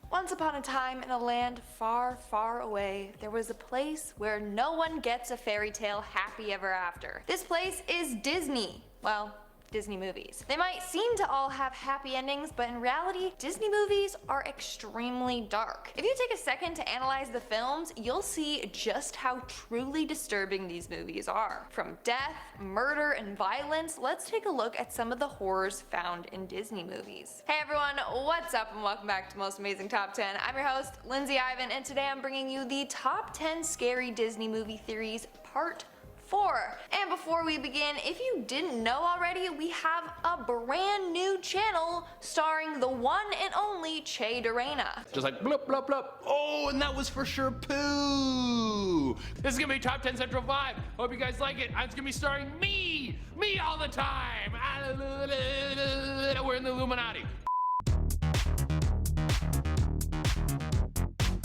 Once upon a time, in a land far, far away, there was a place where no one gets a fairy tale happy ever after. This place is Disney. Well, Disney movies. They might seem to all have happy endings, but in reality, Disney movies are extremely dark. If you take a second to analyze the films, you'll see just how truly disturbing these movies are. From death, murder, and violence, let's take a look at some of the horrors found in Disney movies. Hey everyone, what's up and welcome back to Most Amazing Top 10. I'm your host, Lindsay Ivan, and today I'm bringing you the top 10 scary Disney movie theories, part 4. And before we begin, if you didn't know already, we have a brand new channel starring the one and only Che Durena. Just like blup blup blup. Oh, and that was for sure poo. This is gonna be top 10 Central Vibe. Hope you guys like it. It's gonna be starring me all the time. We're in the Illuminati.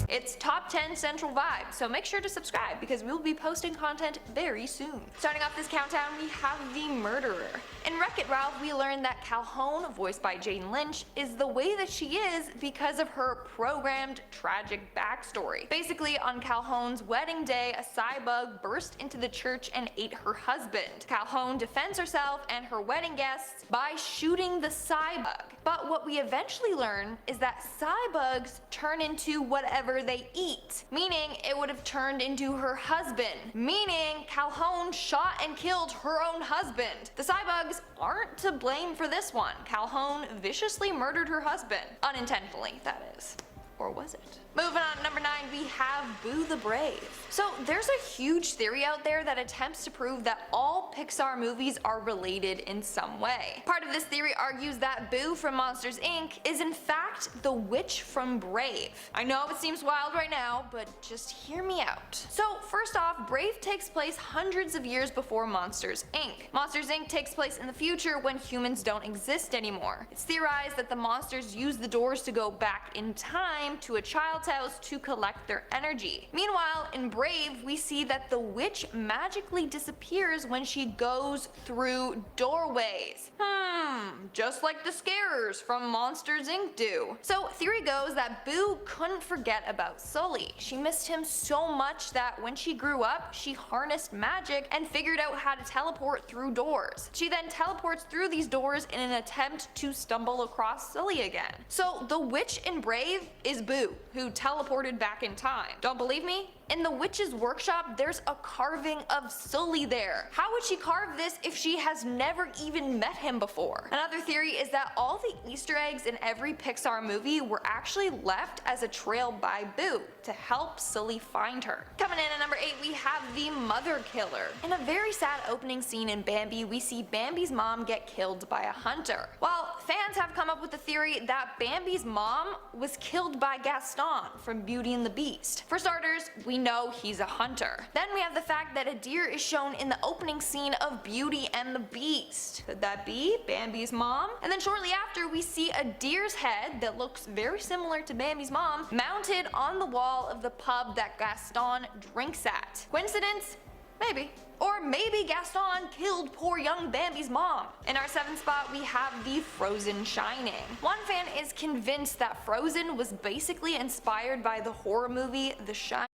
It's top 10 Central Vibe, so make sure to subscribe because we will be posting content very soon. Starting off this countdown, we have the murderer. In Wreck-It Ralph, we learn that Calhoun, voiced by Jane Lynch, is the way that she is because of her programmed tragic backstory. Basically, on Calhoun's wedding day, a cybug burst into the church and ate her husband. Calhoun defends herself and her wedding guests by shooting the cybug. But what we eventually learn is that cybugs turn into whatever they eat, meaning it would have turned into her husband, meaning Calhoun shot and killed her own husband. The cybugs aren't to blame for this one. Calhoun viciously murdered her husband. Unintentionally, that is. Or was it? Moving on to number 9, we have Boo the Brave. So there's a huge theory out there that attempts to prove that all Pixar movies are related in some way. Part of this theory argues that Boo from Monsters, Inc. is in fact the witch from Brave. I know it seems wild right now, but just hear me out. So first off, Brave takes place hundreds of years before Monsters, Inc. Monsters, Inc. takes place in the future when humans don't exist anymore. It's theorized that the monsters use the doors to go back in time to a child's house to collect their energy. Meanwhile, in Brave, we see that the witch magically disappears when she goes through doorways. Just like the scarers from Monsters, Inc. do. So theory goes that Boo couldn't forget about Sully. She missed him so much that when she grew up, she harnessed magic and figured out how to teleport through doors. She then teleports through these doors in an attempt to stumble across Sully again. So the witch in Brave is Boo, who teleported back in time. Don't believe me? In the witch's workshop, there's a carving of Sully there. How would she carve this if she has never even met him before? Another theory is that all the Easter eggs in every Pixar movie were actually left as a trail by Boo to help Sully find her. Coming in at number 8, we have the Mother Killer. In a very sad opening scene in Bambi, we see Bambi's mom get killed by a hunter. While fans have come up with the theory that Bambi's mom was killed by Gaston from Beauty and the Beast. For starters, we know he's a hunter. Then we have the fact that a deer is shown in the opening scene of Beauty and the Beast. Could that be Bambi's mom? And then shortly after, we see a deer's head that looks very similar to Bambi's mom mounted on the wall of the pub that Gaston drinks at. Coincidence? Maybe. Or maybe Gaston killed poor young Bambi's mom. In our 7th spot, we have the Frozen Shining. One fan is convinced that Frozen was basically inspired by the horror movie The Shining.